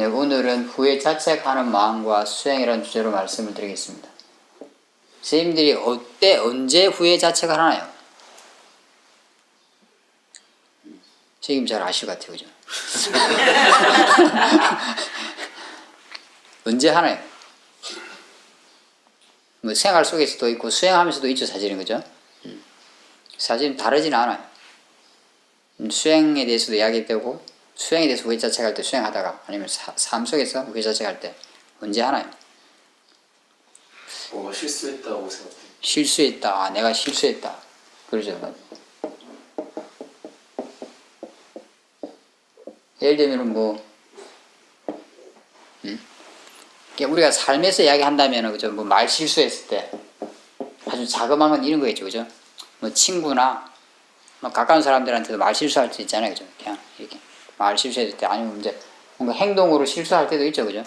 네, 오늘은 후회 자책하는 마음과 수행이라는 주제로 말씀을 드리겠습니다. 선생님들이 언제 후회 자책을 하나요? 선생님 잘 아실 것 같아요, 그죠? 언제 하나요? 뭐 생활 속에서도 있고 수행하면서도 있죠, 사실은, 그죠? 사실은 다르지는 않아요. 수행에 대해서도 이야기되고 수행에 대해서 후회 자책할 때 수행하다가 아니면 삶 속에서 후회 자책할 때 언제 하나요? 뭔가 실수했다고 생각해요. 실수했다. 내가 실수했다. 그러죠. 예를 들면 우리가 삶에서 이야기한다면 그죠? 뭐 말 실수했을 때 아주 자그마한 건 이런 거겠죠, 그죠? 뭐 친구나 뭐 가까운 사람들한테도 말 실수할 수 있잖아요, 그죠? 그냥 이렇게 말 실수했을 때 아니면 이제 뭔가 행동으로 실수할 때도 있죠, 그죠?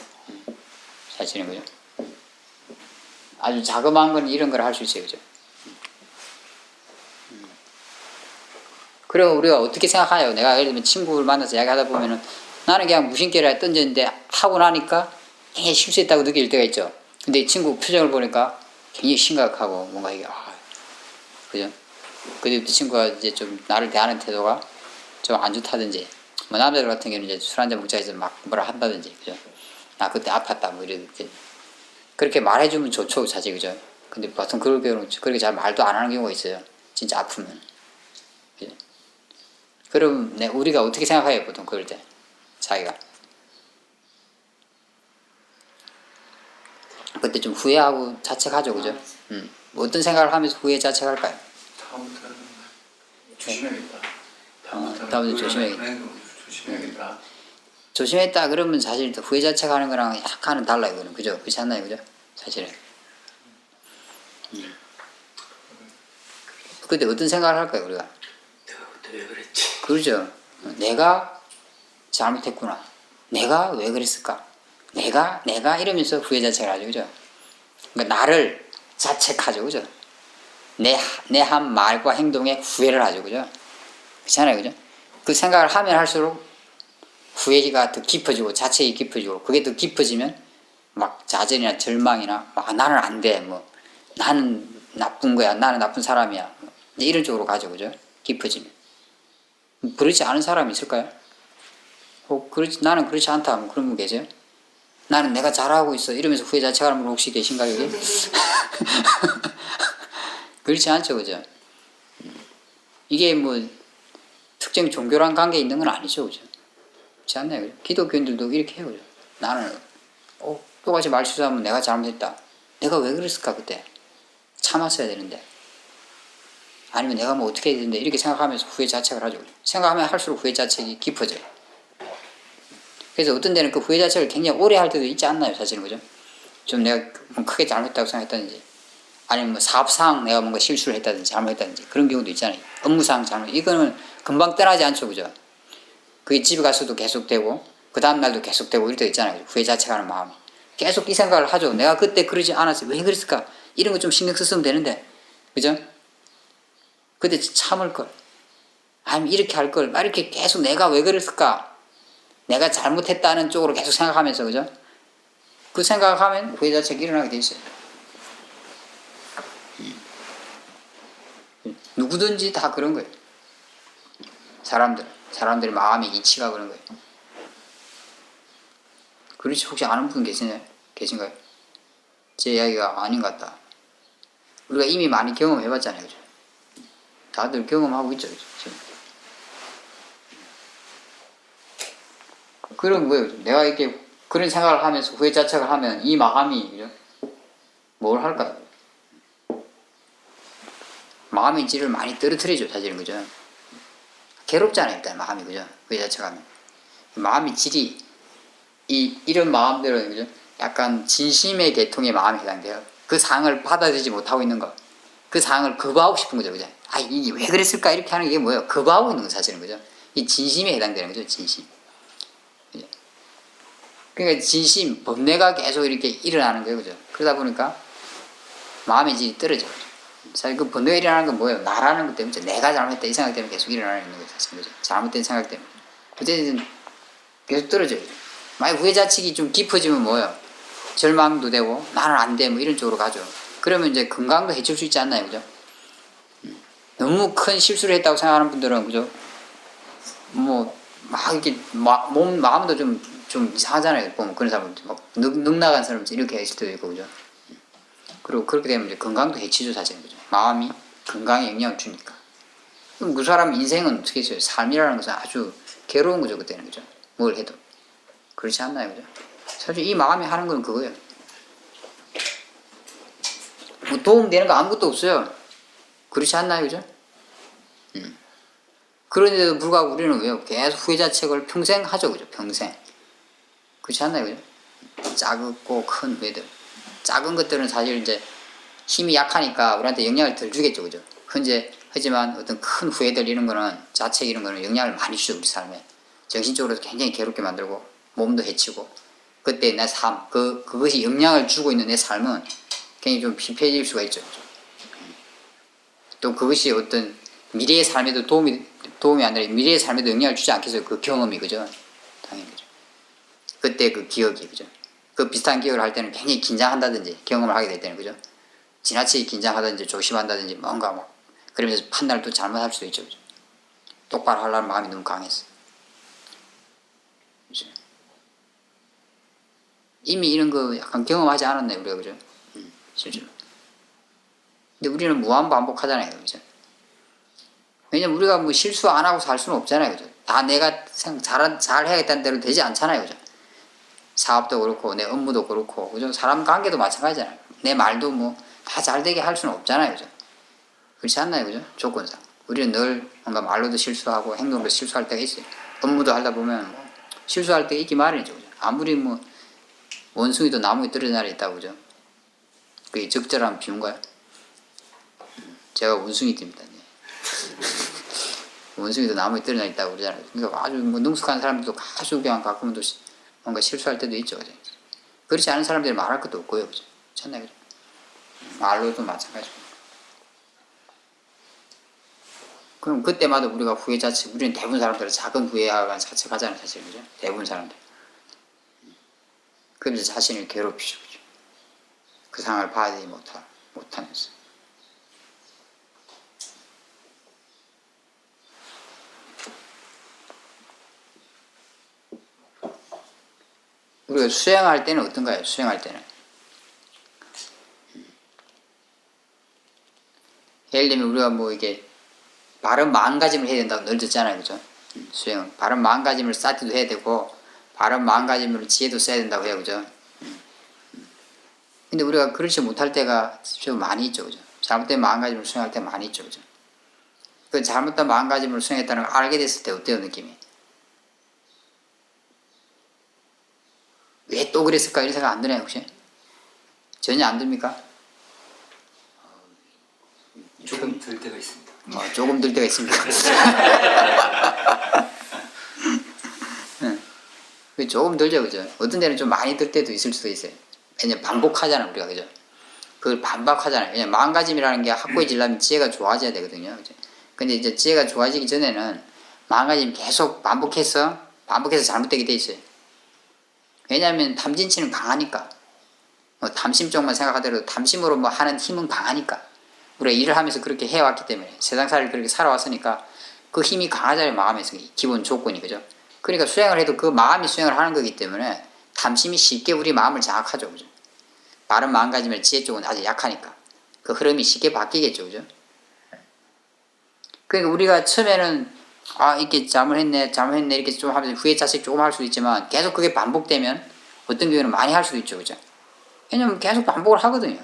사실은 그죠? 아주 자그마한 건 이런 걸 할 수 있어요, 그죠? 그리고 우리가 어떻게 생각하요? 내가 예를 들면 친구를 만나서 이야기하다 보면은 나는 그냥 무심결에 던졌는데 하고 나니까 굉장히 실수했다고 느낄 때가 있죠. 근데 이 친구 표정을 보니까 굉장히 심각하고 뭔가 이게 그죠? 그때부터 친구가 이제 좀 나를 대하는 태도가 좀 안 좋다든지 뭐 남자들 같은 경우는 이제 술 한잔 먹자 해서 막 뭐라 한다든지 그죠? 나 그때 아팠다 뭐 이렇게 그렇게 말해주면 좋죠, 사실 그죠? 근데 보통 그렇게 잘 말도 안 하는 경우가 있어요. 진짜 아프면. 그죠? 그럼 우리가 어떻게 생각해요, 보통 그럴 때 자기가? 그때 좀 후회하고 자책하죠, 그죠? 어떤 생각을 하면서 후회 자책할까요? 다음부터는 조심해야겠다. 다음부터 조심해야겠다. 조심해야겠다. 조심했다 그러면 사실 후회 자책하는 거랑 약간은 달라요, 이거는. 그죠? 그렇지 않나요, 그죠? 사실은. 그때 어떤 생각을 할까요, 우리가? 내가 그때 왜 그랬지? 그렇죠. 내가 잘못했구나. 내가 왜 그랬을까? 내가 이러면서 후회 자책을 하죠, 그죠? 그러니까 나를 자책하죠, 그죠? 내 한 말과 행동에 후회를 하죠, 그죠? 그렇잖아요, 그죠? 그 생각을 하면 할수록 후회가 더 깊어지고 자책이 깊어지고 그게 더 깊어지면 막 좌절이나 절망이나 나는 안 돼, 뭐 나는 나쁜 거야, 나는 나쁜 사람이야, 이런 쪽으로 가죠, 그죠? 깊어지면. 그렇지 않은 사람이 있을까요? 나는 그렇지 않다, 뭐 그런 분 계세요? 나는 내가 잘하고 있어 이러면서 후회 자책하는 분 혹시 계신가요, 여기? 그렇지 않죠, 그죠? 이게 뭐 특정 종교랑 관계 있는 건 아니죠, 그죠? 그렇지 않나요, 그죠? 기독교인들도 이렇게 해요, 그죠? 나는 똑같이 말 실수하면 내가 잘못했다. 내가 왜 그랬을까 그때? 참았어야 되는데. 아니면 내가 뭐 어떻게 해야 되는데 이렇게 생각하면서 후회 자책을 하죠. 생각하면 할수록 후회 자책이 깊어져요. 그래서 어떤 데는 그 후회 자책을 굉장히 오래 할 때도 있지 않나요, 사실은, 그죠? 좀 내가 크게 잘못했다고 생각했다든지 아니면 뭐 사업상 내가 뭔가 실수를 했다든지 잘못했다든지 그런 경우도 있잖아요. 업무상 잘못, 이거는 금방 떠나지 않죠, 그죠? 그게 집에 가서도 계속되고 그 다음날도 계속되고 이럴 때 있잖아요. 후회 자책하는 마음이 계속 이 생각을 하죠. 내가 그때 그러지 않았어요. 왜 그랬을까? 이런 거 좀 신경 썼으면 되는데, 그죠? 그때 참을 걸, 아니면 이렇게 할 걸, 이렇게 계속 내가 왜 그랬을까? 내가 잘못했다는 쪽으로 계속 생각하면서, 그죠? 그 생각하면 후회 자책이 일어나게 돼 있어요. 누구든지 다 그런 거예요. 사람들의 마음의 이치가 그런 거예요. 그렇지, 혹시 아는 분 계신가요? 제 이야기가 아닌 것 같다. 우리가 이미 많이 경험해봤잖아요, 그죠? 다들 경험하고 있죠, 그죠? 지금. 그런 거예요, 그죠? 내가 이렇게 그런 생각을 하면서 후회 자책을 하면 이 마음이, 그죠? 뭘 할까요? 마음의 질을 많이 떨어뜨리죠, 사실은, 그죠? 괴롭잖아요, 일단 마음이, 그죠? 후회 자책하면. 마음의 질이, 이런 마음들은, 그죠? 약간 진심의 계통의 마음에 해당돼요. 그 상을 받아들이지 못하고 있는 거. 그 상을 거부하고 싶은 거죠, 그죠? 이게 왜 그랬을까? 이렇게 하는 게 뭐예요? 거부하고 있는 거, 사실은, 그죠? 이 진심에 해당되는 거죠, 진심. 그죠? 그러니까 진심, 번뇌가 계속 이렇게 일어나는 거예요, 그죠? 그러다 보니까 마음의 질이 떨어져요. 사실 그 번뇌가 일어나는 건 뭐예요? 나라는 것 때문에, 내가 잘못했다, 이 생각 때문에 계속 일어나는 거죠, 사실, 그죠? 잘못된 생각 때문에. 그때는 계속 떨어져요. 만약 후회 자책이 좀 깊어지면 뭐예요? 절망도 되고 나는 안 돼 뭐 이런 쪽으로 가죠. 그러면 이제 건강도 해칠 수 있지 않나요, 그죠? 너무 큰 실수를 했다고 생각하는 분들은 그죠? 뭐 막 이렇게 몸 마음도 좀 이상하잖아요. 보면 그런 사람들 막 넉나간 사람 이렇게 있을 때도 있고 그죠? 그리고 그렇게 되면 이제 건강도 해치죠 사실은 그죠? 마음이 건강에 영향을 주니까. 그럼 그 사람 인생은 어떻게 했어요? 삶이라는 것은 아주 괴로운 거죠 그때는 그죠? 뭘 해도 그렇지 않나요 그죠? 사실 이 마음이 하는 건 그거예요. 뭐 도움되는 거 아무것도 없어요. 그렇지 않나요 그죠? 그런데도 불구하고 우리는 왜요? 계속 후회 자책을 평생 하죠 그죠? 평생. 그렇지 않나요 그죠? 작고 큰 후회들. 작은 것들은 사실 이제 힘이 약하니까 우리한테 영향을 덜 주겠죠 그죠? 하지만 어떤 큰 후회들 이런 거는 자책 이런 거는 영향을 많이 주죠 우리 삶에. 정신적으로도 굉장히 괴롭게 만들고 몸도 해치고 그때 내 삶 그것이 영향을 주고 있는 내 삶은 굉장히 좀 피폐해질 수가 있죠. 그죠? 또 그것이 어떤 미래의 삶에도 도움이 아니라 미래의 삶에도 영향을 주지 않겠어요. 그 경험이 그죠? 당연히 그죠. 그때 그 기억이 그죠. 그 비슷한 기억을 할 때는 굉장히 긴장한다든지 경험을 하게 될 때는 그죠. 지나치게 긴장하든지 조심한다든지 뭔가 막 그러면서 판단을 또 잘못할 수도 있죠. 그죠? 똑바로 하려는 마음이 너무 강했어. 그죠? 이미 이런 거 약간 경험하지 않았나요 우리가 그죠? 실제로. 근데 우리는 무한 반복하잖아요. 그죠? 왜냐면 우리가 뭐 실수 안 하고 살 수는 없잖아요. 그죠? 다 내가 잘 해야겠다는 대로 되지 않잖아요. 그죠? 사업도 그렇고, 내 업무도 그렇고, 그죠? 사람 관계도 마찬가지잖아요. 내 말도 뭐, 다 잘 되게 할 수는 없잖아요. 그죠? 그렇지 않나요? 그죠? 조건상. 우리는 늘 뭔가 말로도 실수하고, 행동도 실수할 때가 있어요. 업무도 하다 보면 뭐, 실수할 때 있기 마련이죠. 그죠? 아무리 뭐, 원숭이도 나무에 떨어진 날이 있다고, 그죠? 그게 적절한 비유인가요? 제가 원숭이입니다. 원숭이도 나무에 떨어져 있다고 그러잖아요. 그러니까 아주 뭐 능숙한 사람들도 아주 그냥 가끔은 또 뭔가 실수할 때도 있죠. 그죠? 그렇지 않은 사람들이 말할 것도 없고요. 그죠? 그렇잖아요. 그죠? 말로도 마찬가지고. 그럼 그때마다 우리가 후회 자책, 우리는 대부분 사람들은 작은 후회가 자책하잖아요. 사실. 그죠? 대부분 사람들. 그러면서 자신을 괴롭히죠. 그죠? 그 상황을 봐야지 못하면서. 우리가 수행할 때는 어떤가요? 수행할 때는. 예를 들면 우리가 뭐 이게 바른 마음가짐을 해야 된다고 늘 듣잖아요. 그죠? 수행은. 바른 마음가짐을 쌓기도 해야 되고, 바른 마음가짐으로 지혜도 써야 된다고 해요. 그죠? 근데 우리가 그렇지 못할 때가 좀 많이 있죠. 그죠? 잘못된 마음가짐을 수행할 때 많이 있죠. 그죠? 그 잘못된 마음가짐을 수행했다는 걸 알게 됐을 때 어때요, 느낌이? 왜 또 그랬을까? 이런 생각 안 드나요, 혹시? 전혀 안 듭니까? 조금 들 때가 있습니다. 조금 들 때가 있습니까? 조금 들죠, 그죠? 어떤 데는 좀 많이 들 때도 있을 수도 있어요. 왜냐면 반복하잖아, 우리가, 그죠? 그걸 반복하잖아요. 왜냐면 마음가짐이라는 게 확고해지려면 지혜가 좋아져야 되거든요, 그죠? 근데 이제 지혜가 좋아지기 전에는 마음가짐 계속 반복해서 잘못되게 돼 있어요. 왜냐하면 탐진치는 강하니까. 뭐 탐심 쪽만 생각하더라도 탐심으로 뭐 하는 힘은 강하니까. 우리가 일을 하면서 그렇게 해왔기 때문에 세상살이를 그렇게 살아왔으니까 그 힘이 강하잖아요. 마음에서 기본 조건이 그죠. 그러니까 수행을 해도 그 마음이 수행을 하는 거기 때문에 탐심이 쉽게 우리 마음을 장악하죠. 그죠. 바른 마음가짐의 지혜 쪽은 아주 약하니까 그 흐름이 쉽게 바뀌겠죠. 그죠. 그러니까 우리가 처음에는 이렇게 잘못했네 이렇게 좀 하면서 후회 자책 조금 할 수도 있지만 계속 그게 반복되면 어떤 경우는 많이 할 수도 있죠. 그죠. 왜냐면 계속 반복을 하거든요.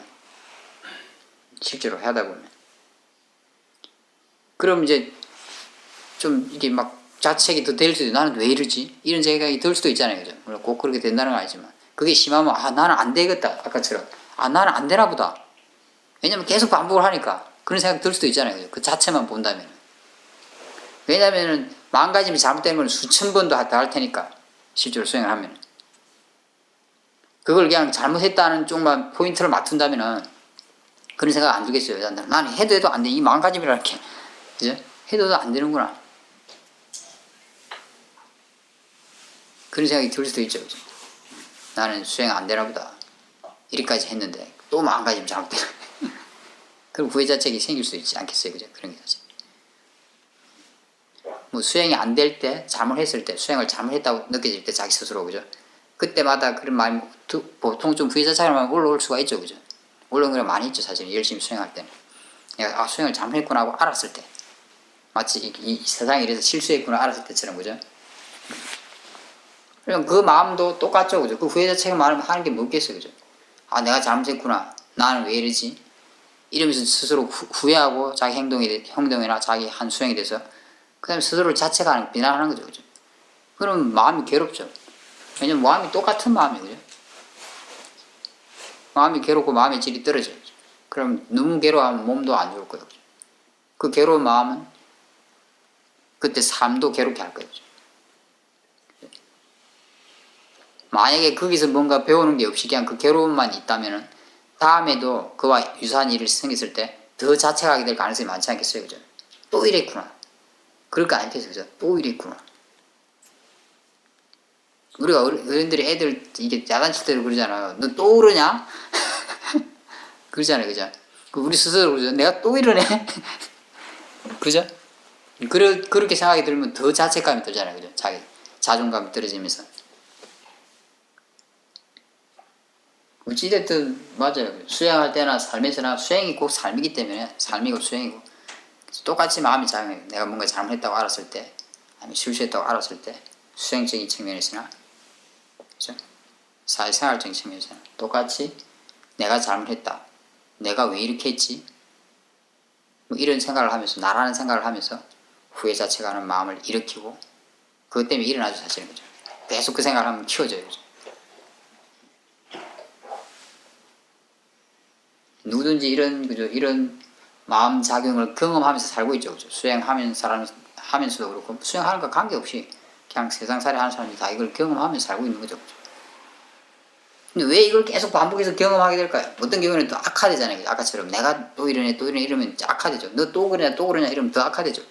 실제로 하다 보면. 그럼 이제 좀 이게 막 자책이 더 될 수도 있고 나는 왜 이러지? 이런 생각이 들 수도 있잖아요. 그죠? 물론 꼭 그렇게 된다는 건 아니지만 그게 심하면 나는 안 되겠다. 아까처럼 나는 안 되나 보다. 왜냐면 계속 반복을 하니까 그런 생각이 들 수도 있잖아요. 그죠? 그 자체만 본다면. 왜냐면은 마음가짐이 잘못된 건 수천 번도 다 할 테니까 실제로 수행을 하면 그걸 그냥 잘못했다는 쪽만 포인트를 맞춘다면은 그런 생각 안 들겠어요. 나는 해도 안 돼. 이 마음가짐이라는 게 그죠? 해도 안 되는구나. 그런 생각이 들 수도 있죠. 그죠? 나는 수행 안 되나 보다. 이리까지 했는데 또 마음가짐 잘못되나. 그럼 후회자책이 생길 수 있지 않겠어요. 그죠? 그런 게 사실. 뭐 수행이 안 될 때, 잘못했을 때, 수행을 잘못했다고 느껴질 때 자기 스스로, 그죠? 그때마다 그런 마음이 보통 좀 후회자책만 올라올 수가 있죠. 그죠? 올라오는 게 많이 있죠. 사실 열심히 수행할 때는. 내가 수행을 잘못했구나 하고 알았을 때. 마치 이 세상에 이래서 실수했구나 알았을 때처럼, 그죠? 그럼 그 마음도 똑같죠. 그죠? 그 후회자책을 말하면 하는 게 뭐겠어요. 그죠? 아, 내가 잘못했구나. 나는 왜 이러지? 이러면서 스스로 후회하고 자기 행동이나 자기 한 수행에 대해서 그 다음에 스스로를 자책하는, 비난하는 거죠. 그죠? 그럼 마음이 괴롭죠. 왜냐면 마음이 똑같은 마음이에요. 그죠? 마음이 괴롭고 마음의 질이 떨어져요. 그죠? 그럼 너무 괴로워하면 몸도 안 좋을 거예요. 그죠? 그 괴로운 마음은 그때 삶도 괴롭게 할 거예요. 그죠? 만약에 거기서 뭔가 배우는 게 없이 그냥 그 괴로움만 있다면은 다음에도 그와 유사한 일이 생겼을 때 더 자책하게 될 가능성이 많지 않겠어요. 그죠? 또 이랬구나. 그럴 거 아니겠어요. 그죠? 또 이랬구나. 우리가 어른들이 애들 이게 야단칠 때도 그러잖아요. 너 또 그러냐? 그러잖아요. 그죠? 우리 스스로 그러죠. 내가 또 이러네? 그죠? 그렇게 생각이 들면 더 자책감이 들잖아요. 그죠? 자기 자존감이 떨어지면서. 어찌됐든 맞아요. 수행할 때나 삶에서나 수행이 꼭 삶이기 때문에 삶이고 수행이고 똑같이 마음이 작아요. 내가 뭔가 잘못했다고 알았을 때 아니면 실수했다고 알았을 때 수행적인 측면에서나 그렇죠? 사회생활적인 측면에서나 똑같이 내가 잘못했다. 내가 왜 이렇게 했지? 뭐 이런 생각을 하면서 나라는 생각을 하면서 후회 자책하는 마음을 일으키고 그것 때문에 일어나죠. 사실은. 그죠? 계속 그 생각을 하면 키워져요. 그죠? 누구든지 이런 마음 작용을 경험하면서 살고 있죠. 그죠? 수행하면서도 그렇고, 수행하는 거 관계없이 그냥 세상살이 하는 사람들이 다 이걸 경험하면서 살고 있는 거죠. 그죠? 근데 왜 이걸 계속 반복해서 경험하게 될까요? 어떤 경우는 또 악화되잖아요. 그죠? 아까처럼 내가 또 이러네, 또 이러네 이러면 악화되죠. 너 또 그러냐 이러면 더 악화되죠.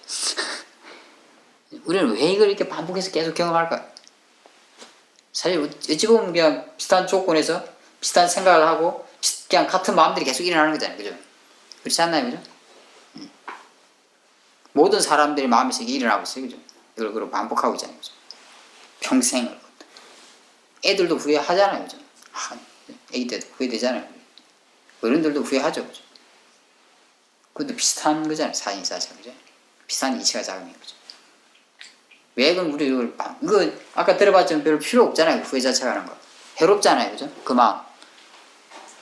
우리는 왜 이걸 이렇게 반복해서 계속 경험할까요? 사실 어찌 보면 그냥 비슷한 조건에서 비슷한 생각을 하고 그냥 같은 마음들이 계속 일어나는 거잖아요. 그죠? 그렇지 않나요? 그죠? 모든 사람들의 마음에서 이게 일어나고 있어요. 그죠? 이걸 그걸 반복하고 있잖아요. 그죠? 평생을. 애들도 후회하잖아요. 그죠? 애기 때도 후회되잖아요. 어른들도 후회하죠. 그죠? 그것도 비슷한 거잖아요. 사인사자. 그죠? 비슷한 이치가 작용해요. 그죠? 왜 그럼 우리 이거 아까 들어봤지만 별로 필요 없잖아요. 후회 자책하는 거. 해롭잖아요. 그죠? 그 마음.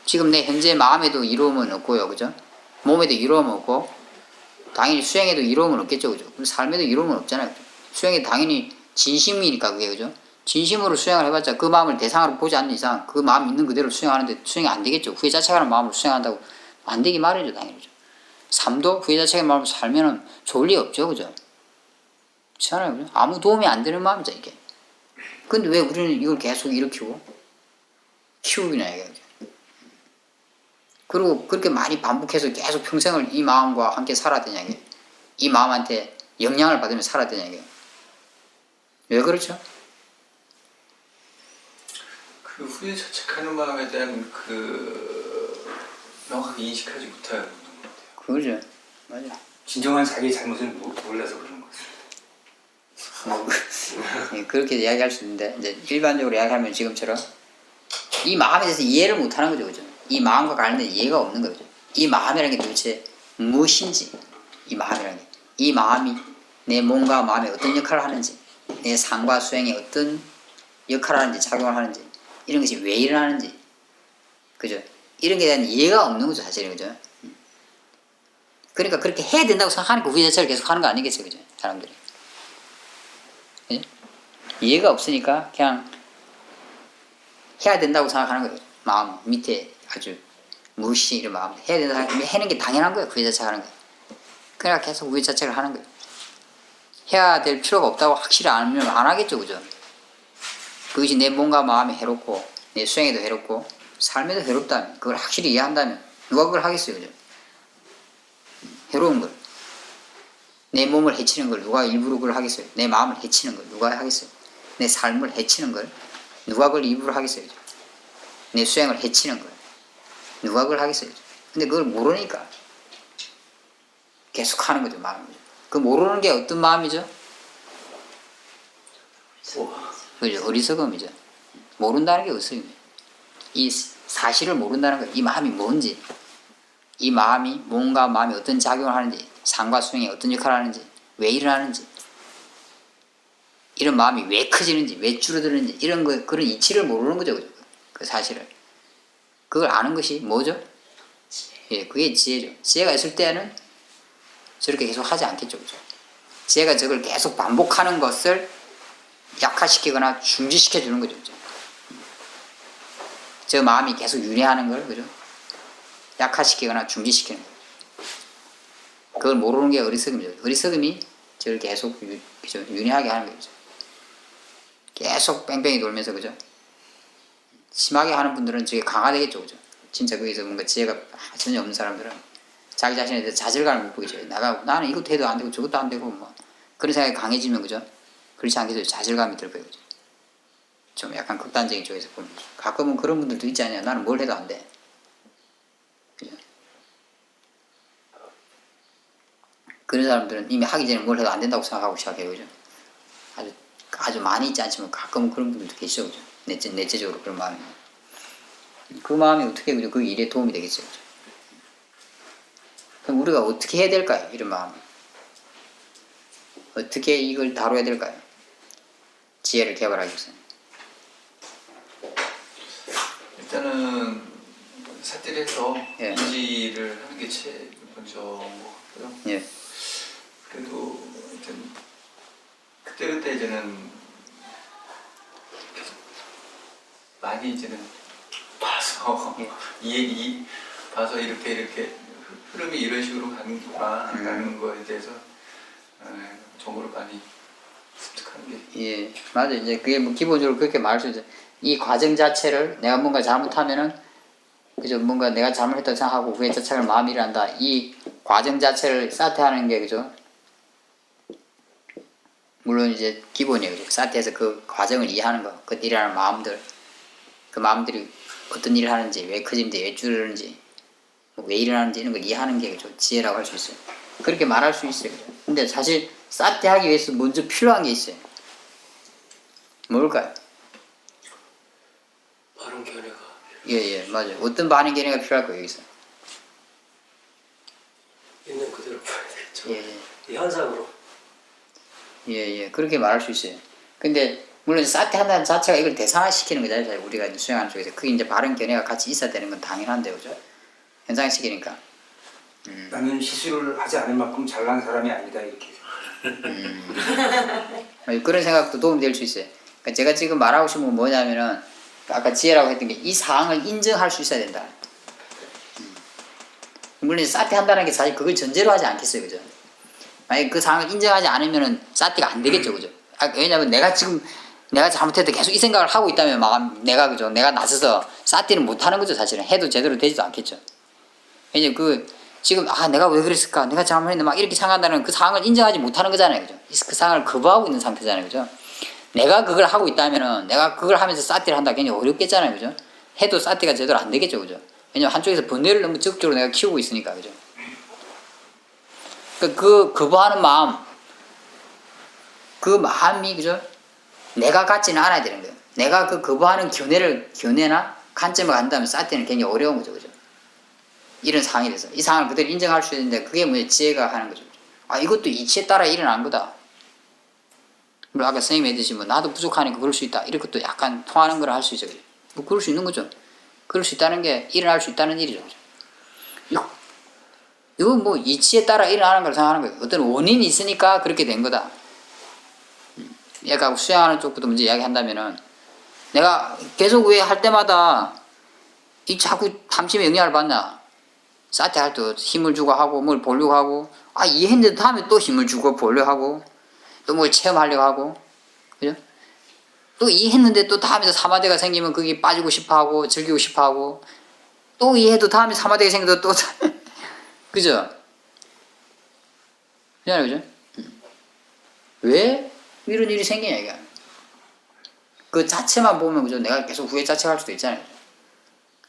지금 내 현재 마음에도 이로움은 없고요. 그죠? 몸에도 이로움은 없고 당연히 수행에도 이로움은 없겠죠. 그죠? 그럼 삶에도 이로움은 없잖아요. 그죠? 수행에 당연히 진심이니까 그게. 그죠? 진심으로 수행을 해봤자 그 마음을 대상으로 보지 않는 이상 그 마음 있는 그대로 수행하는데 수행이 안 되겠죠. 후회 자책하는 마음으로 수행한다고 안 되기 마련이죠. 당연히. 그죠? 삶도 후회 자책의 마음으로 살면은 좋을 리 없죠. 그죠? 그렇지 않아요. 그죠? 아무 도움이 안 되는 마음이죠. 이게. 근데 왜 우리는 이걸 계속 일으키고 키우기나 이게. 그리고 그렇게 많이 반복해서 계속 평생을 이 마음과 함께 살아야 되냐 이게. 이 마음한테 영향을 받으며 살아야 되냐 이게. 왜 그렇죠? 그 후에 자책하는 마음에 대한 그 명확하게 인식하지 못하는 것 같아요. 그거죠. 맞아. 진정한 자기의 잘못을 몰라서 그러는 것 같아요. 예, 그렇게 이야기할 수 있는데 이제 일반적으로 이야기하면 지금처럼 이 마음에 대해서 이해를 못하는 거죠. 그죠? 이 마음과 관련된 이해가 없는 거죠. 이 마음이라는 게 도대체 무엇인지 이 마음이 내 몸과 마음에 어떤 역할을 하는지 내 삶과 수행에 어떤 역할을 하는지 작용을 하는지 이런 것이 왜 일어나는지 그죠? 이런 것에 대한 이해가 없는 거죠. 사실은. 그죠? 그러니까 그렇게 해야 된다고 생각하니까 후회 자체를 계속 하는 거 아니겠어요. 그죠? 사람들이. 그죠? 이해가 없으니까 그냥 해야 된다고 생각하는 거예요. 마음 밑에 아주 무시 이런 마음 해야 된다고 생각하면 해는 게 당연한 거예요. 후회 자책을 하는 거예요. 그러니까 계속 후회 자책을 하는 거예요. 해야 될 필요가 없다고 확실히 알면 안 하겠죠. 그죠? 그것이 내 몸과 마음에 해롭고 내 수행에도 해롭고 삶에도 해롭다면 그걸 확실히 이해한다면 누가 그걸 하겠어요. 그죠? 해로운 걸. 내 몸을 해치는 걸 누가 일부러 그걸 하겠어요. 내 마음을 해치는 걸 누가 하겠어요. 내 삶을 해치는 걸 누가 그걸 입으로 하겠어요? 내 수행을 해치는 걸 누가 그걸 하겠어요? 근데 그걸 모르니까 계속 하는 거죠, 마음이죠. 그 모르는 게 어떤 마음이죠? 그죠? 어리석음이죠. 모른다는 게 어리석음이에요. 이 사실을 모른다는 거예요. 이 마음이 뭔지, 이 마음이 뭔가 마음이 어떤 작용을 하는지, 상과 수행이 어떤 역할을 하는지, 왜 일어나는지, 이런 마음이 왜 커지는지, 왜 줄어드는지 이런 거 그런 이치를 모르는 거죠, 그죠? 그 사실을 그걸 아는 것이 뭐죠? 예, 그게 지혜죠. 지혜가 있을 때는 저렇게 계속 하지 않겠죠, 그죠? 지혜가 저걸 계속 반복하는 것을 약화시키거나 중지시켜 주는 거죠, 그죠? 저 마음이 계속 윤회하는 걸, 그죠? 약화시키거나 중지시키는 거죠. 그걸 모르는 게 어리석음이죠. 어리석음이 저를 계속 그죠? 윤회하게 하는 거죠. 계속 뺑뺑이 돌면서, 그죠? 심하게 하는 분들은 저게 강화되겠죠, 그죠? 진짜 거기서 뭔가 지혜가 전혀 없는 사람들은 자기 자신에 대해서 자질감을 못 보이죠. 나는 이것도 해도 안 되고 저것도 안 되고 뭐 그런 생각이 강해지면, 그죠? 그렇지 않게도 자질감이 들 거예요, 그죠? 좀 약간 극단적인 쪽에서 보면 가끔은 그런 분들도 있지 않냐. 나는 뭘 해도 안 돼. 그죠? 그런 사람들은 이미 하기 전에 뭘 해도 안 된다고 생각하고 시작해요, 그죠? 아주 많이 있지 않지만 가끔은 그런 분들도 계시죠, 그죠? 내재적으로 그런 마음이. 그 마음이 어떻게, 그죠? 그 일에 도움이 되겠어요, 그죠? 그럼 우리가 어떻게 해야 될까요? 이런 마음. 어떻게 이걸 다뤄야 될까요? 지혜를 개발하기 위해서. 일단은 삿질해서 예. 인지를 하는 게 제일 먼저인 것 같고요. 예. 그래도 일단 그때그때 이제는 계속 많이 이제는 봐서 예. 이 봐서 이렇게 흐름이 이런 식으로 가는 거에 대해서 정보를 많이 습득하는 게. 예, 맞아요. 이제 그게 뭐 기본적으로 그렇게 말할 수 있죠. 이 과정 자체를 내가 뭔가 잘못하면은, 그죠? 뭔가 내가 잘못했다고 생각하고 후회 자책을 마음이 일어난다. 이 과정 자체를 사퇴하는 게, 그죠? 물론 이제 기본이에요. 그죠? 사퇴해서 그 과정을 이해하는 거. 그 일어나는 마음들. 그 마음들이 어떤 일을 하는지, 왜 커지는지, 왜 줄어드는지, 왜 일어나는지 이런 걸 이해하는 게, 그죠? 지혜라고 할 수 있어요. 그렇게 말할 수 있어요. 그죠? 근데 사실 사퇴하기 위해서 먼저 필요한 게 있어요. 뭘까요? 바른 견해가 예, 맞아요. 어떤 반응 견해가 필요할 거예요, 여기서. 있는 그대로 봐야 되겠죠. 예, 이 현상으로. 그렇게 말할 수 있어요. 근데, 물론 사퇴한다는 자체가 이걸 대상화시키는 거잖아요, 우리가 이제 수행하는 쪽에서. 그게 이제 바른 견해가 같이 있어야 되는 건 당연한데, 그죠? 현상시키니까. 나는 실수를 하지 않을 만큼 잘난 사람이 아니다 이렇게. 그런 생각도 도움이 될 수 있어요. 그러니까 제가 지금 말하고 싶은 건 뭐냐면은, 아까 지혜라고 했던 게 이 사항을 인정할 수 있어야 된다. 물론 사퇴한다는 게 사실 그걸 전제로 하지 않겠어요, 그죠? 만약에 그 사항을 인정하지 않으면은 사퇴가 안 되겠죠, 그죠? 왜냐면 내가 잘못했다 계속 이 생각을 하고 있다면 그죠? 내가 나서서 사퇴는 못 하는 거죠, 사실은. 해도 제대로 되지도 않겠죠. 왜냐면 지금 내가 왜 그랬을까? 내가 잘못했는데 막 이렇게 생각한다는 그 상황을 인정하지 못하는 거잖아요, 그죠? 그 상황을 거부하고 있는 상태잖아요, 그죠? 내가 그걸 하고 있다면은 내가 그걸 하면서 사퇴를 한다 굉장히 어렵겠잖아요, 그죠? 해도 사퇴가 제대로 안 되겠죠, 그죠? 왜냐면 한쪽에서 번뇌를 너무 적극적으로 내가 키우고 있으니까, 그죠? 그 거부하는 마음, 그 마음이, 그죠? 내가 갖지는 않아야 되는 거예요. 내가 그 거부하는 견해나 관점을 간다면 사퇴는 굉장히 어려운 거죠, 그죠? 이런 상황이 돼서 이 상황을 그대로 인정할 수 있는데 그게 뭐냐, 지혜가 하는 거죠. 이것도 이치에 따라 일어난 거다. 물론 아까 선생님이 해주신 나도 부족하니까 그럴 수 있다, 이런 것도 약간 통하는 걸 할 수 있죠. 뭐 그럴 수 있는 거죠. 그럴 수 있다는 게 일어날 수 있다는 일이죠. 이거 뭐 이치에 따라 일어나는 걸 생각하는 거예요. 어떤 원인이 있으니까 그렇게 된 거다. 약간 수행하는 쪽부터 먼저 이야기한다면은, 내가 계속 왜 할 때마다 이 자꾸 탐심의 영향을 받나? 사퇴할 때 힘을 주고 하고 뭘 보려고 하고, 이해했는데 다음에 또 힘을 주고 보려고 하고, 또 뭘 체험하려고 하고, 그죠? 또 이해했는데 또 다음에 사마대가 생기면 거기 빠지고 싶어 하고 즐기고 싶어 하고, 또 이해해도 다음에 사마대가 생겨도 또 그죠? 그잖아요, 그죠? 왜 이런 일이 생기냐, 이게. 그 자체만 보면 그죠? 내가 계속 후회 자책할 수도 있잖아요.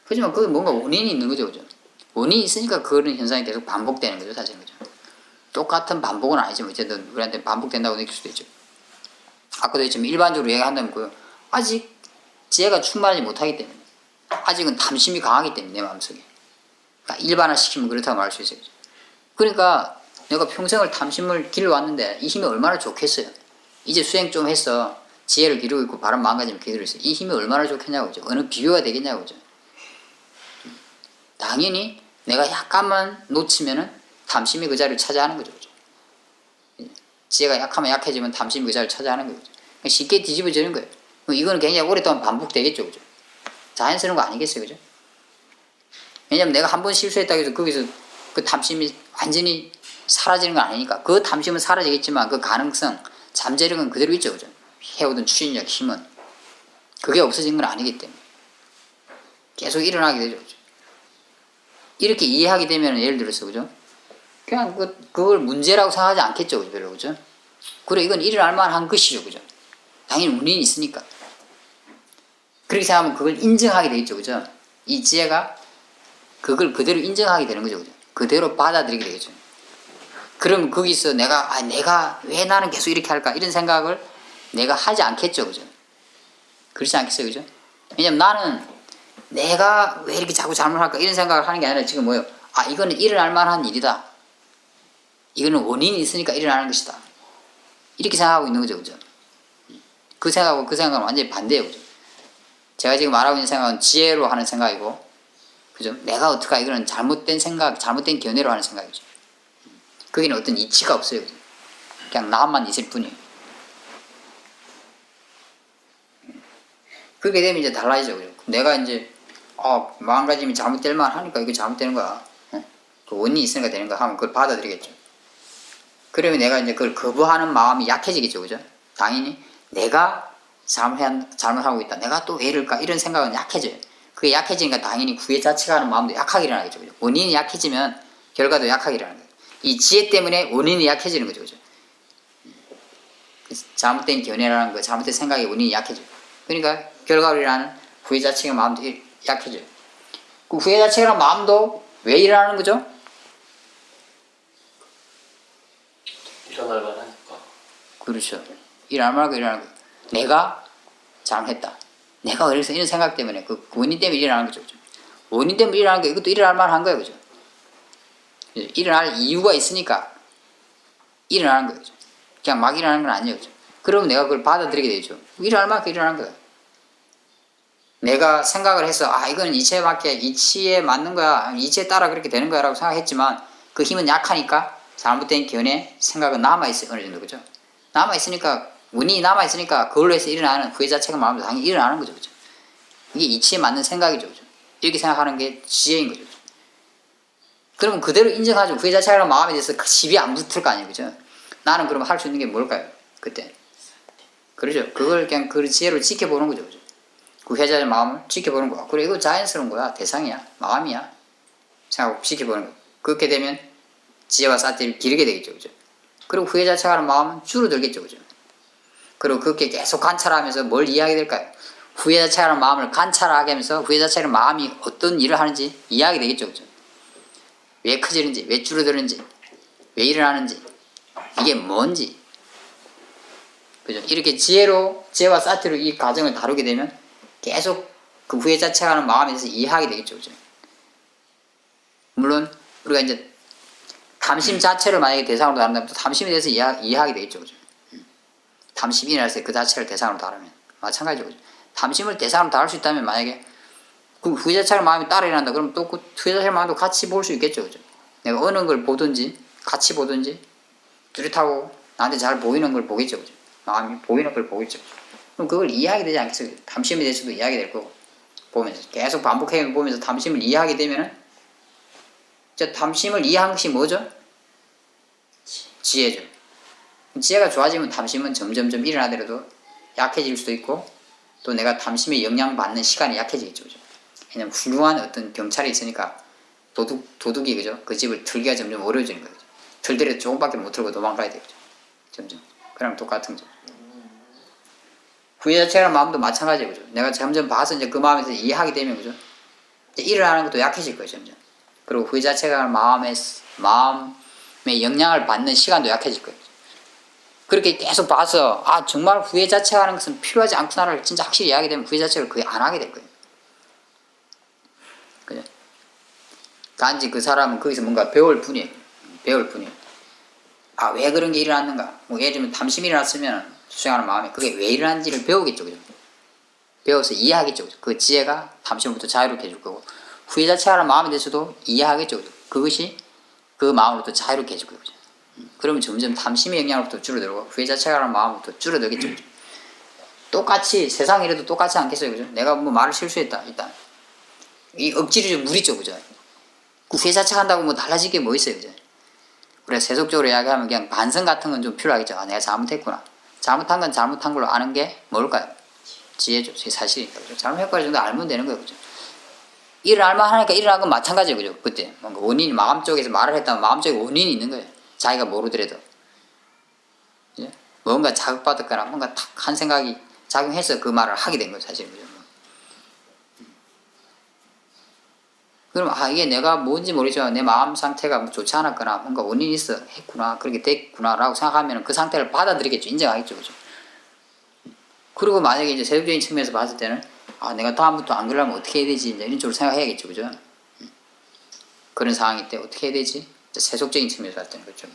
하지만 그 뭔가 원인이 있는 거죠, 그죠? 원인이 있으니까 그런 현상이 계속 반복되는 거죠, 사실은 그죠? 똑같은 반복은 아니지만 어쨌든 우리한테 반복된다고 느낄 수도 있죠. 아까도 했지만 일반적으로 얘기한다면 그 아직 지혜가 충만하지 못하기 때문에 아직은 탐심이 강하기 때문에 내 마음속에 그러니까 일반화시키면 그렇다고 말할 수 있어요. 그죠? 그러니까 내가 평생을 탐심을 길러왔는데 이 힘이 얼마나 좋겠어요. 이제 수행 좀 했어. 지혜를 기르고 있고 바람 마음가짐을 기르고 있어. 이 힘이 얼마나 좋겠냐고 그죠? 어느 비교가 되겠냐고 그죠? 당연히 내가 약간만 놓치면은 탐심이 그 자리를 차지하는 거죠. 그죠? 지혜가 약하면 약해지면 탐심이 그 자리를 차지하는 거죠. 쉽게 뒤집어지는 거예요. 이거는 굉장히 오랫동안 반복되겠죠. 그죠? 자연스러운 거 아니겠어요. 그죠? 왜냐면 내가 한 번 실수했다고 해서 거기서 그 탐심이 완전히 사라지는 건 아니니까. 그 탐심은 사라지겠지만 그 가능성, 잠재력은 그대로 있죠. 그죠? 해오던 추진력, 힘은. 그게 없어진 건 아니기 때문에. 계속 일어나게 되죠. 그죠? 이렇게 이해하게 되면 예를 들어서 그죠? 그냥 그걸 문제라고 생각하지 않겠죠. 그죠? 별로 그죠? 그래 이건 일어날 만한 것이죠. 그죠? 당연히 원인이 있으니까. 그렇게 생각하면 그걸 인정하게 되겠죠. 그죠? 이 지혜가 그걸 그대로 인정하게 되는 거죠. 그죠? 그대로 받아들이게 되겠죠. 그럼 거기서 내가 왜 나는 계속 이렇게 할까? 이런 생각을 내가 하지 않겠죠. 그죠? 그렇지 않겠어요. 그죠? 왜냐면 나는 내가 왜 이렇게 자꾸 잘못할까? 이런 생각을 하는 게 아니라 지금 뭐예요? 아, 이거는 일어날 만한 일이다. 이거는 원인이 있으니까 일어나는 것이다. 이렇게 생각하고 있는 거죠. 그죠? 그 생각하고 그 생각은 완전히 반대예요. 그죠? 제가 지금 말하고 있는 생각은 지혜로 하는 생각이고, 그죠? 내가 어떡하, 이거는 잘못된 생각, 잘못된 견해로 하는 생각이죠. 거기는 어떤 이치가 없어요. 그죠? 그냥 나만 있을 뿐이에요. 그렇게 되면 이제 달라지죠. 그죠? 내가 이제, 마음가짐이 잘못될 만 하니까 이거 잘못되는 거야. 그 원인이 있으니까 되는 거야 하면 그걸 받아들이겠죠. 그러면 내가 이제 그걸 거부하는 마음이 약해지겠죠. 그죠? 당연히 내가 잘못하고 있다. 내가 또 왜 이럴까? 이런 생각은 약해져요. 그게 약해지니까 당연히 구애 자체가 하는 마음도 약하게 일어나겠죠. 그죠? 원인이 약해지면 결과도 약하게 일어나는 거예요. 이 지혜 때문에 원인이 약해지는 거죠. 그죠? 잘못된 견해라는 거, 잘못된 생각의 원인이 약해져요. 그러니까 결과로 일어나는 구애 자체의 마음도 약해져요. 그 구애 자체라는 마음도 왜 일어나는 거죠? 일어날 만하니까. 그렇죠. 일어날 만하고 일어나는 거예요. 내가 잘못했다. 내가 그래서 이런 생각 때문에 그 원인 때문에 일어나는 거죠. 그죠? 원인 때문에 일어나는 거 이것도 일어날 만한 거예요. 그죠? 일어날 이유가 있으니까 일어나는 거예요. 그죠? 그냥 막 일어나는 건 아니에요. 그죠? 그러면 내가 그걸 받아들이게 되죠. 일어날 만큼 일어나는 거예요. 내가 생각을 해서 이건 이치에 맞는 거야. 이치에 따라 그렇게 되는 거야 라고 생각했지만 그 힘은 약하니까 잘못된 견해, 생각은 남아있어요. 어느 정도. 그죠? 남아있으니까 원인이 남아있으니까 그걸로 해서 일어나는 후회 자체가 마음도 당연히 일어나는 거죠. 그죠? 이게 이치에 맞는 생각이죠. 그죠? 이렇게 생각하는 게 지혜인 거죠. 그죠? 그러면 그대로 인정하죠. 후회 자체가 마음에 대해서 시비 안 붙을 거 아니에요. 그죠? 나는 그러면 할 수 있는 게 뭘까요? 그때. 그러죠. 그걸 그냥 그 지혜로 지켜보는 거죠. 그죠? 그 회자의 마음을 지켜보는 거야. 그래, 이거 자연스러운 거야. 대상이야. 마음이야. 생각하고 지켜보는 거. 그렇게 되면 지혜와 사티를 기르게 되겠죠. 그죠? 그리고 후회 자체가 하는 마음은 줄어들겠죠. 그죠? 그리고 그렇게 계속 관찰하면서 뭘 이해하게 될까요? 후회 자체가 하는 마음을 관찰하게 하면서 후회 자체가 마음이 어떤 일을 하는지 이해하게 되겠죠. 그죠? 왜 커지는지, 왜 줄어드는지, 왜 일어나는지, 이게 뭔지. 그죠? 이렇게 지혜와 사티로 이 과정을 다루게 되면 계속 그 후회 자체가 하는 마음에 대해서 이해하게 되겠죠. 그죠? 물론, 우리가 이제 탐심 자체를 만약에 대상으로 다룬다면 또 탐심에 대해서 이해하게 되겠죠. 그죠? 탐심이 일어날 때 그 자체를 대상으로 다루면. 마찬가지죠. 그죠? 탐심을 대상으로 다룰 수 있다면 만약에 그 후회 자체가 마음이 따라 일어난다. 그럼 또 그 후회 자체가 마음도 같이 볼 수 있겠죠. 그죠? 내가 어느 걸 보든지, 같이 보든지, 뚜렷하고 나한테 잘 보이는 걸 보겠죠. 그죠? 마음이 보이는 걸 보겠죠. 그럼 그걸 이해하게 되지 않겠어요? 탐심에 대해서도 이해하게 될 거고. 보면서. 계속 반복해 보면서 탐심을 이해하게 되면은, 탐심을 이해한 것이 뭐죠? 지혜죠. 지혜가 좋아지면 탐심은 점점점 일어나더라도 약해질 수도 있고, 또 내가 탐심에 영향받는 시간이 약해지겠죠. 그죠? 왜냐면 훌륭한 어떤 경찰이 있으니까 도둑이 그죠? 그 집을 털기가 점점 어려워지는 거죠. 털더라도 조금밖에 못 털고 도망가야 되죠. 점점. 그럼 똑같은 거죠. 후회 자체라는 마음도 마찬가지예요. 그죠? 내가 점점 봐서 이제 그 마음에서 이해하게 되면, 그죠? 이제 일어나는 것도 약해질 거예요, 점점. 그리고 후회 자체가 마음의 영향을 받는 시간도 약해질 거예요. 그렇게 계속 봐서, 아, 정말 후회 자체가 하는 것은 필요하지 않구나를 진짜 확실히 이해하게 되면 후회 자체를 거의 안 하게 될 거예요. 그죠? 단지 그 사람은 거기서 뭔가 배울 뿐이에요. 배울 뿐이에요. 아, 왜 그런 게 일어났는가? 뭐 예를 들면 탐심이 일어났으면 수행하는 마음에 그게 왜 일어났는지를 배우겠죠. 그죠? 배워서 이해하겠죠. 그죠? 그 지혜가 탐심부터 자유롭게 해줄 거고, 후회 자체하는 마음에 대해서도 이해하겠죠. 그죠? 그것이 그 마음으로부터 자유롭게 해줄 거예요. 그죠? 그러면 점점 탐심의 영향으로부터 줄어들고 후회 자체하는 마음부터 줄어들겠죠. 그죠? 똑같이 세상 일에도 똑같이 않겠어요. 그죠? 내가 뭐 말을 실수했다. 일단 이 억지로 좀 무리죠. 그죠? 그 후회 자체한다고 뭐 달라질 게 뭐 있어요. 그죠? 우리가 세속적으로 이야기하면 그냥 반성 같은 건 좀 필요하겠죠. 아, 내가 잘못했구나. 잘못한 건 잘못한 걸로 아는 게 뭘까요? 지혜죠. 제 사실이니까. 그죠? 잘못했구나 정도 알면 되는 거예요. 그죠? 일어날만 하니까 일어난 건 마찬가지예요. 그죠? 그때 뭔가 원인이 마음 쪽에서 말을 했다면 마음 쪽에 원인이 있는 거예요. 자기가 모르더라도. 그죠? 뭔가 자극받았거나 뭔가 탁 한 생각이 작용해서 그 말을 하게 된 거예요. 사실. 그죠? 그럼 아, 이게 내가 뭔지 모르지만 내 마음 상태가 좋지 않았거나 뭔가 원인이 있어 했구나, 그렇게 됐구나 라고 생각하면 그 상태를 받아들이겠죠. 인정하겠죠. 그죠? 그리고 만약에 이제 세속적인 측면에서 봤을 때는 아, 내가 다음부터 안 그러려면 어떻게 해야 되지, 이제 이런 쪽으로 생각해야겠죠. 그죠? 그런 상황일 때 어떻게 해야 되지? 세속적인 측면에서 봤을 때는 그렇죠.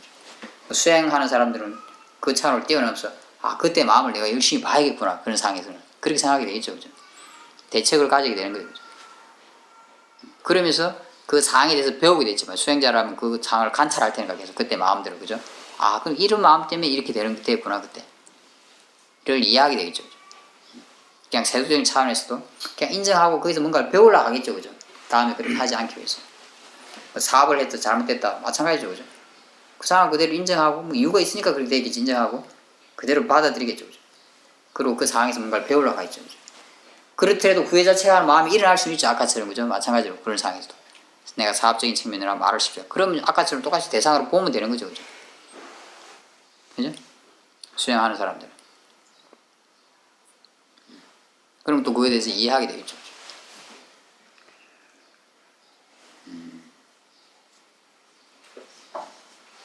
수행하는 사람들은 그 차원을 뛰어넘어서 아, 그때 마음을 내가 열심히 봐야겠구나, 그런 상황에서는 그렇게 생각하게 되겠죠. 그죠? 대책을 가지게 되는 거죠. 그죠? 그러면서 그 상황에 대해서 배우게 됐지만 수행자라면 그 상황을 관찰할 테니까 계속 그때 마음대로. 그죠? 아, 그럼 이런 마음 때문에 이렇게 됐구나 그때. 를 이해하게 되겠죠. 그죠? 그냥 세속적인 차원에서도 그냥 인정하고 거기서 뭔가를 배우려고 하겠죠. 그죠? 다음에 그렇게 하지 않기 위해서. 사업을 했다 잘못됐다 마찬가지죠. 그죠? 그 상황 그대로 인정하고 뭐 이유가 있으니까 그렇게 되겠지, 인정하고 그대로 받아들이겠죠. 그죠? 그리고 그 상황에서 뭔가를 배우려고 하겠죠. 그죠? 그렇더라도 후회 자체가 하는 마음이 일어날 수는 있죠. 아까처럼. 그죠? 마찬가지로 그런 상황에서도 내가 사업적인 측면으로 말을 쉽죠. 그러면 아까처럼 똑같이 대상으로 보면 되는 거죠. 그죠? 그죠? 수행하는 사람들은. 그럼 또 그거에 대해서 이해하게 되겠죠.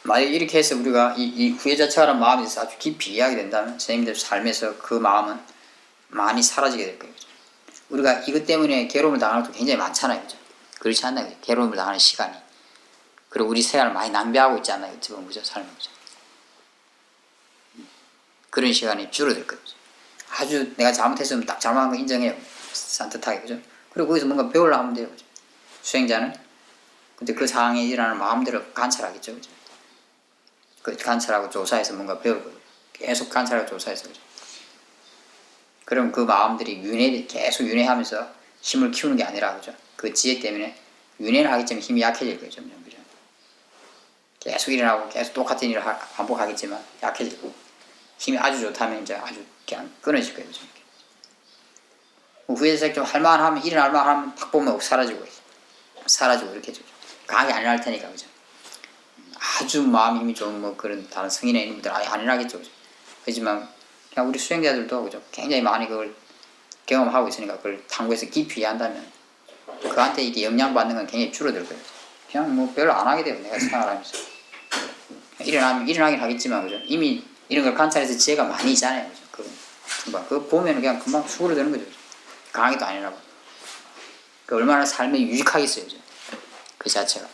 만약에 이렇게 해서 우리가 이 후회 자체라는 마음에 대해서 아주 깊이 이해하게 된다면 선생님들 삶에서 그 마음은 많이 사라지게 될 거예요. 우리가 이것 때문에 괴로움을 당하는 것도 굉장히 많잖아요. 그죠? 그렇지 않나요? 괴로움을 당하는 시간이. 그리고 우리 시간을 많이 낭비하고 있지 않나요? 어찌 보면. 그죠? 삶을. 그죠? 그런 시간이 줄어들 거예요. 아주 내가 잘못했으면 딱 잘못한 거 인정해요. 산뜻하게. 그죠? 그리고 거기서 뭔가 배우려고 하면 돼요. 그죠? 수행자는 근데 그 상황에 일어나는 마음대로 관찰하겠죠. 그죠? 그 관찰하고 조사해서 뭔가 배울 거예요. 계속 관찰하고 조사해서. 그죠? 그럼 그 마음들이 계속 윤회하면서 힘을 키우는 게 아니라, 그죠? 그 지혜 때문에 윤회를 하기 때문에 힘이 약해질 거예요. 점점. 그죠? 계속 일어나고 계속 똑같은 일을 반복하겠지만 약해지고, 힘이 아주 좋다면 이제 아주 그냥 끊어질 거예요. 그죠? 후회색 좀 할만하면, 일어날만 하면 딱 보면 사라지고 이렇게 해주죠. 강하게 안 일어날 테니까. 그죠? 아주 마음 힘이 좋은 뭐 그런 다른 성인의 있는 분들은 아예 안 일어나겠죠. 그죠? 하지만 그냥 우리 수행자들도, 그죠? 굉장히 많이 그걸 경험하고 있으니까 그걸 탐구해서 깊이 이해한다면 그한테 이게 영향받는 건 굉장히 줄어들 거예요. 그냥 뭐 별로 안 하게 돼요. 내가 생활하면서. 일어나면 일어나긴 하겠지만, 그죠? 이미 이런 걸 관찰해서 지혜가 많이 있잖아요. 그죠? 그거 보면 그냥 금방 수그러드는 거죠. 그죠? 강하게도 안 일어나고. 그 얼마나 삶에 유익하겠어요. 그죠? 그 자체가.